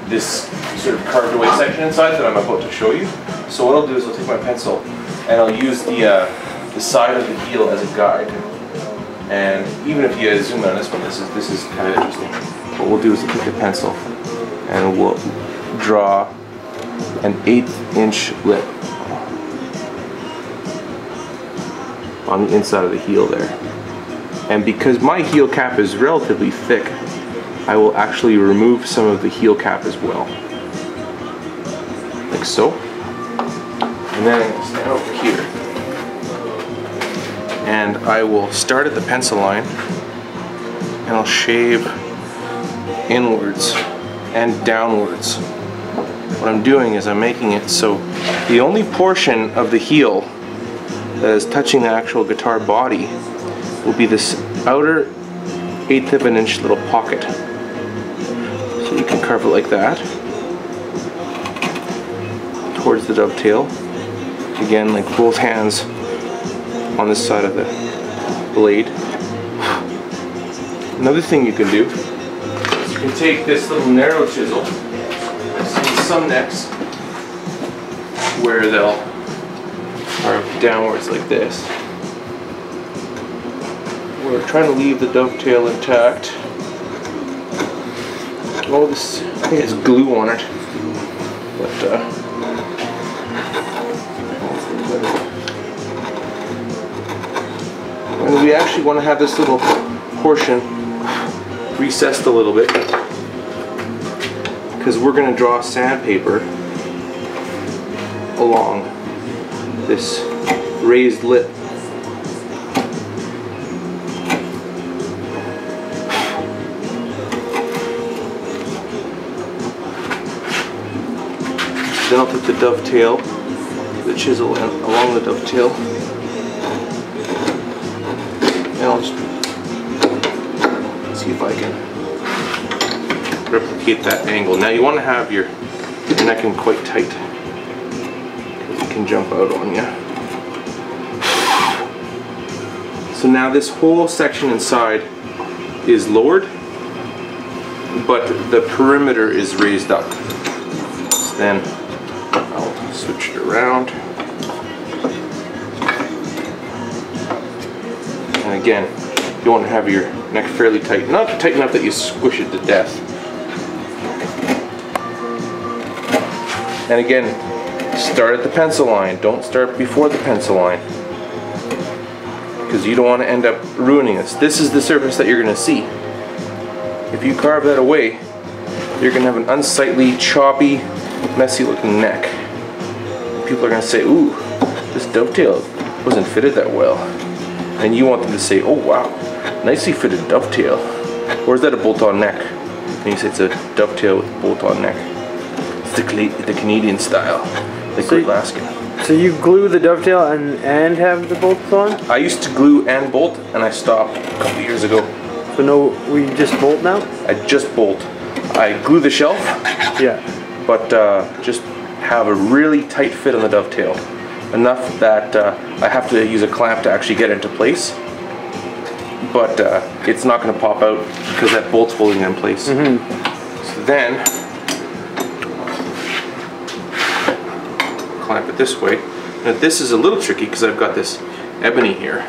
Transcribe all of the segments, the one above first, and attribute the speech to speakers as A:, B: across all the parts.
A: this sort of carved away section inside that I'm about to show you. So what I'll do is I'll take my pencil and I'll use the side of the heel as a guide. And even if you zoom in on this one, this is kind of interesting. What we'll do is we'll take a pencil and we'll draw an 1/8 inch lip on the inside of the heel there. And because my heel cap is relatively thick, I will actually remove some of the heel cap as well. Like so. And then I'm going to stand over here. And I will start at the pencil line and I'll shave inwards and downwards. What I'm doing is I'm making it so the only portion of the heel that is touching the actual guitar body will be this outer 1/8 of an inch little pocket. So you can carve it like that towards the dovetail. Again, like both hands on this side of the blade. Another thing you can do is you can take this little narrow chisel. I've seen some necks where they'll carve downwards like this. We're trying to leave the dovetail intact. Oh, this, I think it's glue on it. But, and we actually want to have this little portion recessed a little bit because we're going to draw sandpaper along this raised lip. Then I'll put the dovetail, the chisel along the dovetail, and I'll just see if I can replicate that angle. Now you want to have your neck in quite tight, because it can jump out on you. So now this whole section inside is lowered, but the perimeter is raised up. So then I'll switch it around. And again, you want to have your neck fairly tight. Not tight enough that you squish it to death. And again, start at the pencil line. Don't start before the pencil line, because you don't want to end up ruining this. This is the surface that you're going to see. If you carve that away, you're going to have an unsightly, choppy, messy looking neck. People are going to say, ooh, this dovetail wasn't fitted that well. And you want them to say, oh wow, nicely fitted dovetail. Or is that a bolt-on neck? And you say it's a dovetail with a bolt-on neck. It's the Canadian style, the Great Alaskan.
B: So you glue the dovetail and have the bolts on?
A: I used to glue and bolt, and I stopped a couple years ago.
B: So no, we just bolt now?
A: I just bolt. I glue the shelf.
B: Yeah.
A: But just have a really tight fit on the dovetail. Enough that I have to use a clamp to actually get it into place. But it's not going to pop out because that bolt's holding it in place.
B: Mm-hmm.
A: So then, clamp it this way. Now this is a little tricky because I've got this ebony here,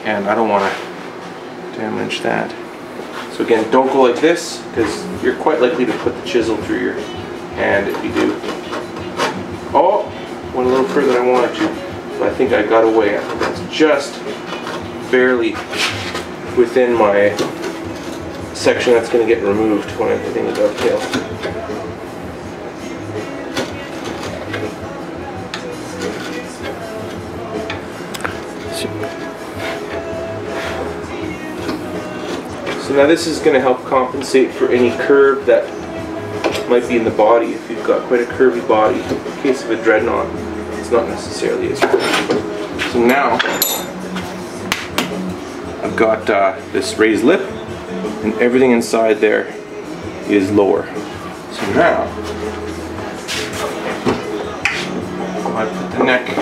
A: and I don't want to damage that. So again, don't go like this, because you're quite likely to put the chisel through your hand if you do. Oh, went a little further than I wanted to, but I think I got away. I think that's just barely within my section that's going to get removed when I'm hitting the dovetail. So now this is going to help compensate for any curve that might be in the body. If you've got quite a curvy body, in the case of a dreadnought, it's not necessarily as curvy. So now I've got this raised lip, and everything inside there is lower. So now when I put the neck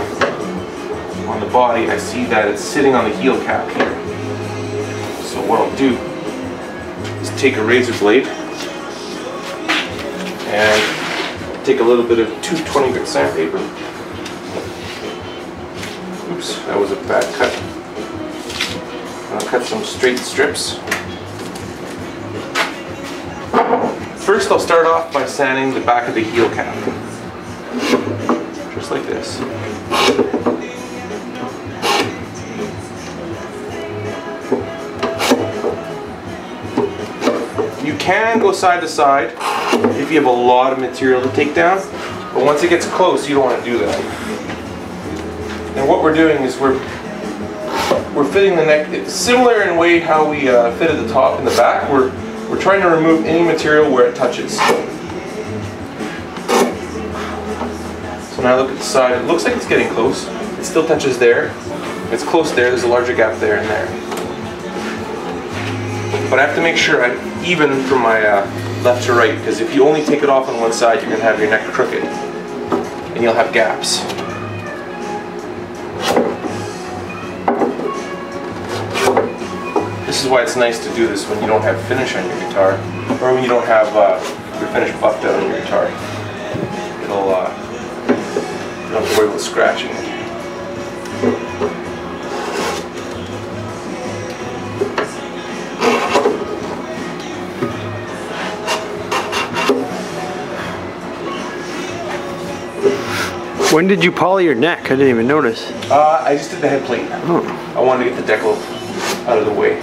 A: on the body, I see that it's sitting on the heel cap here. So what I'll do is take a razor blade And take a little bit of 220 grit sandpaper. Oops, that was a bad cut. I'll cut some straight strips. First, I'll start off by sanding the back of the heel cap. Just like this. You can go side to side if you have a lot of material to take down, but once it gets close, you don't want to do that. And what we're doing is we're fitting the neck. It's similar in a way how we fitted the top and the back. We're trying to remove any material where it touches. So now look at the side. It looks like it's getting close. It still touches there. It's close there. There's a larger gap there and there. But I have to make sure I'm even from my left to right, because if you only take it off on one side, you're going to have your neck crooked and you'll have gaps. This is why it's nice to do this when you don't have finish on your guitar, or when you don't have your finish buffed out on your guitar. It'll you don't have to worry about scratching it.
B: When did you poly your neck? I didn't even notice.
A: I just did the head plate.
B: Oh.
A: I wanted to get the decal out of the way.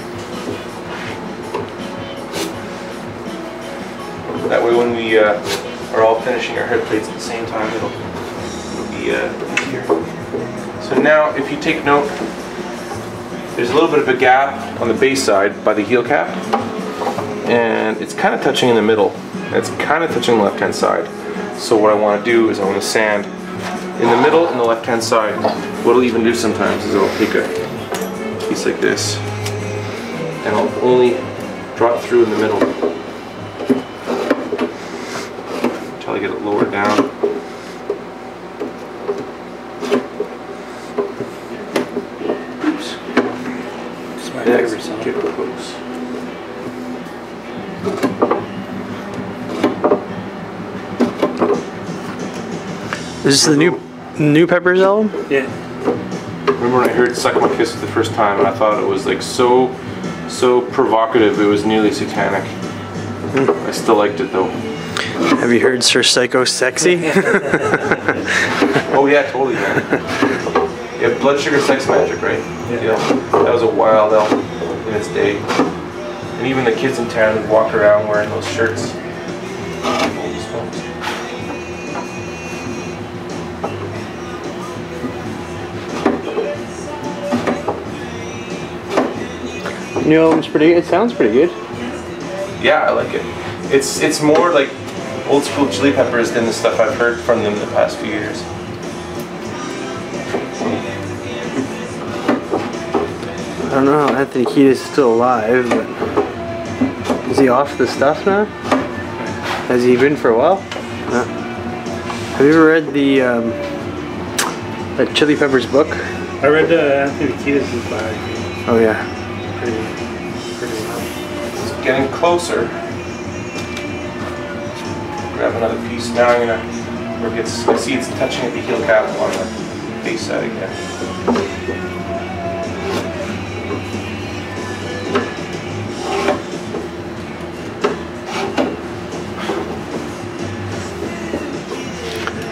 A: That way when we are all finishing our head plates at the same time, it'll be easier. So now, if you take note, there's a little bit of a gap on the base side by the heel cap, and it's kind of touching in the middle. It's kind of touching the left-hand side. So what I want to do is I want to sand in the middle and the left-hand side. What I'll even do sometimes is I'll take a piece like this, and I'll only draw it through in the middle until I get it lowered down. Oops.
B: It's my
A: Get
B: favorite song.
A: it close.
B: Is this the new Peppers album?
A: Yeah. Remember when I heard "Suck My Kiss" for the first time, and I thought it was like so provocative. It was nearly satanic. I still liked it though.
B: Have you heard Sir Psycho Sexy?
A: Oh yeah, totally, man. Yeah, Blood Sugar Sex Magic, right? Yeah. That was a wild album in its day. And even the kids in town would walk around wearing those shirts. Holy smokes.
B: New album's pretty. It sounds pretty good.
A: Yeah, I like it. It's more like old school Chili Peppers than the stuff I've heard from them the past few years.
B: I don't know how Anthony Kiedis is still alive, but is he off the stuff now? Has he been for a while? No. Have you ever read the that Chili Peppers book?
C: I read Anthony Kiedis' biography.
B: Oh yeah.
C: Pretty well.
A: It's getting closer. Grab another piece. Now I'm gonna, where it gets, I see it's touching at the heel cap on the face side again.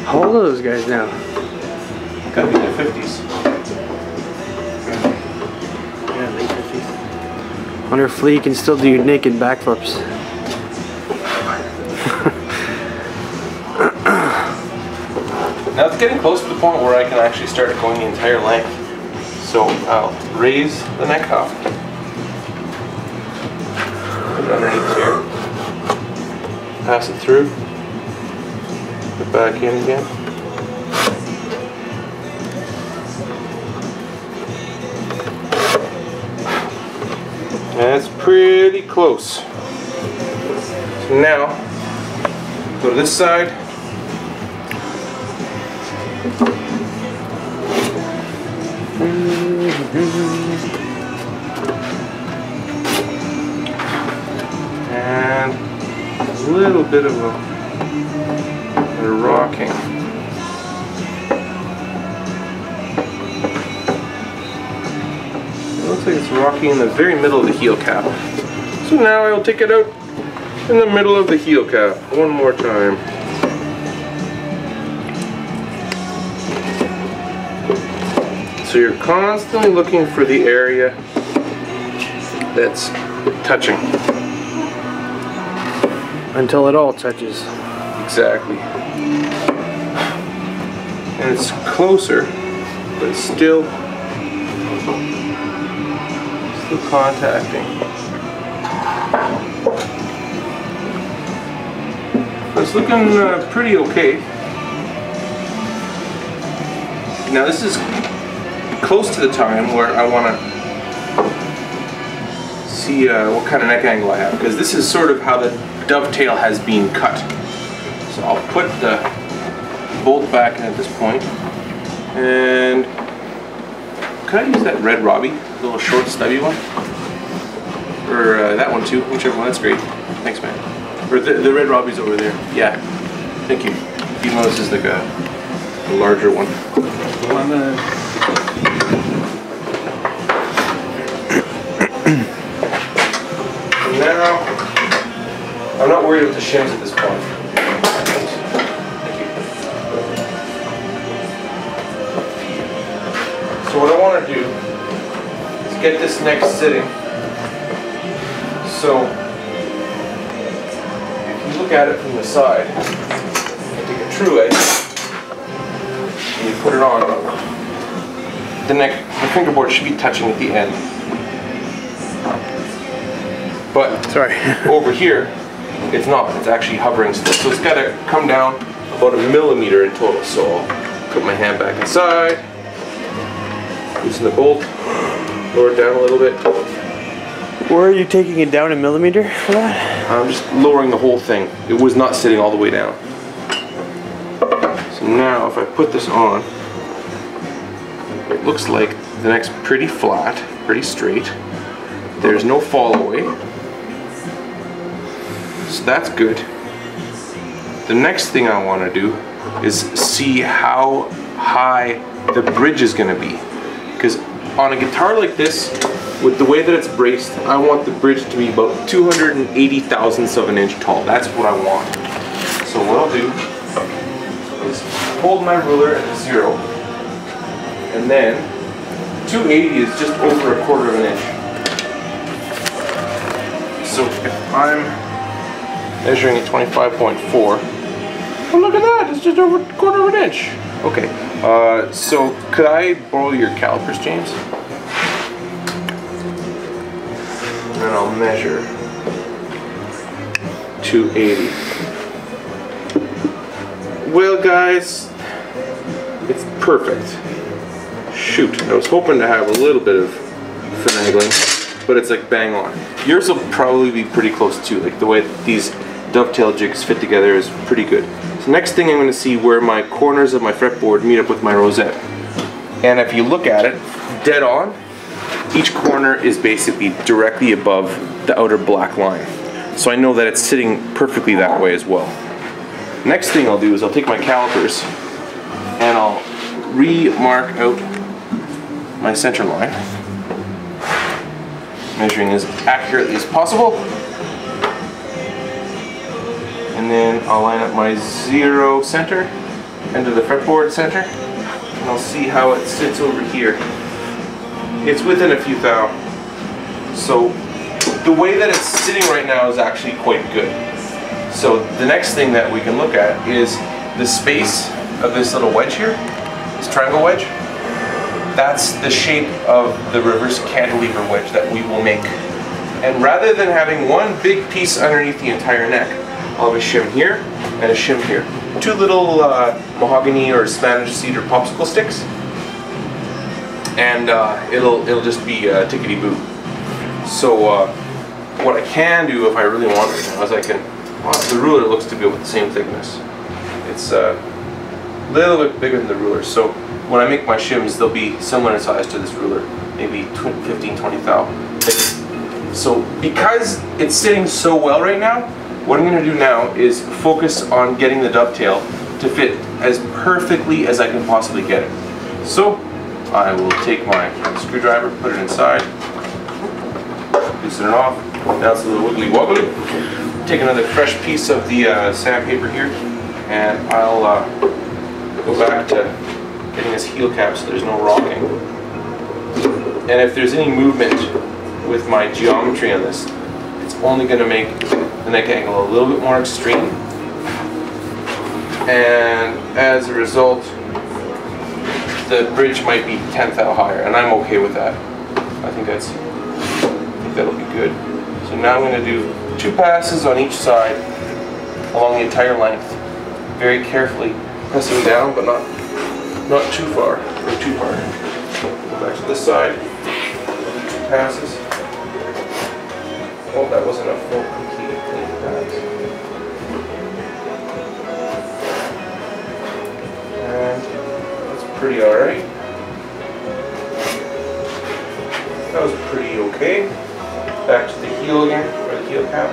B: How old are those guys now?
A: Gotta be in their 50s.
C: Yeah, late 50s.
B: Wonder if Flea can still do naked backflips.
A: Now it's getting close to the point where I can actually start going the entire length. So I'll raise the neck up, put it underneath here, pass it through, put it back in again. That's pretty close. So now, go to this side. And a little bit of a They're rocking. It looks like it's rocking in the very middle of the heel cap. So now I'll take it out in the middle of the heel cap one more time. So you're constantly looking for the area that's touching.
B: Until it all touches.
A: Exactly. And it's closer, but still contacting. It's looking pretty okay. Now this is close to the time where I want to see what kind of neck angle I have, because this is sort of how the dovetail has been cut. So I'll put the bolt back in at this point, and could I use that red Robbie, the little short stubby one, or that one too, whichever one. That's great. Thanks, man. Or the red Robbie's over there. Yeah, thank you. Even though this is like a larger one. Now, I'm not worried about the shims at this point. Thank you. So what I want to do is get this neck sitting. So, if you look at it from the side, and take a true edge, and you put it on, the fingerboard should be touching at the end. But over here, it's not. It's actually hovering still. So it's got to come down about 1 millimeter in total. So I'll put my hand back inside, loosen the bolt, lower it down a little bit.
B: Where are you taking it down 1 millimeter for that?
A: I'm just lowering the whole thing. It was not sitting all the way down. So now if I put this on, it looks like the neck's pretty flat, pretty straight. There's no fall away. So that's good. The next thing I want to do is see how high the bridge is going to be. Because on a guitar like this, with the way that it's braced, I want the bridge to be about 280 thousandths of an inch tall. That's what I want. So what I'll do is hold my ruler at 0, and then 280 is just over 1/4 of an inch. So if I'm measuring at 25.4, oh look at that, it's just over 1/4 of an inch. Okay, so could I borrow your calipers, James? And then I'll measure 280. Well guys, it's perfect. Shoot, I was hoping to have a little bit of finagling, but it's like bang on. Yours will probably be pretty close too, like the way that these dovetail jigs fit together is pretty good. So next thing I'm going to see where my corners of my fretboard meet up with my rosette. And if you look at it, dead on, each corner is basically directly above the outer black line. So I know that it's sitting perfectly that way as well. Next thing I'll do is I'll take my calipers and I'll re-mark out my center line, measuring as accurately as possible. And then I'll line up my 0 center into the fretboard center, and I'll see how it sits over here. It's within a few thou. So the way that it's sitting right now is actually quite good. So the next thing that we can look at is the space of this little wedge here, this triangle wedge. That's the shape of the reverse cantilever wedge that we will make. And rather than having one big piece underneath the entire neck, I'll have a shim here and a shim here. 2 little mahogany or Spanish cedar popsicle sticks, and it'll just be tickety-boo. So what I can do if I really want right now is I can, the ruler looks to be about the same thickness. It's a little bit bigger than the ruler, so when I make my shims, they'll be similar in size to this ruler, maybe 15-20 thou thick. So because it's sitting so well right now, What I'm going to do now is focus on getting the dovetail to fit as perfectly as I can possibly get it. So I will take my screwdriver, put it inside, loosen it off. Now it's a little wiggly wobbly. Take another fresh piece of the sandpaper here, and I'll go back to getting this heel cap so there's no rocking. And if there's any movement with my geometry on this, it's only going to make the neck angle a little bit more extreme. And as a result, the bridge might be 10th thou higher, and I'm okay with that. I think that'll be good. So now I'm going to do 2 passes on each side along the entire length, very carefully pressing down, but not too far or too hard. Go back to this side. 2 passes. Oh, that wasn't a full complete clean pass. And that's pretty alright. That was pretty okay. Back to the heel again, or the heel cap.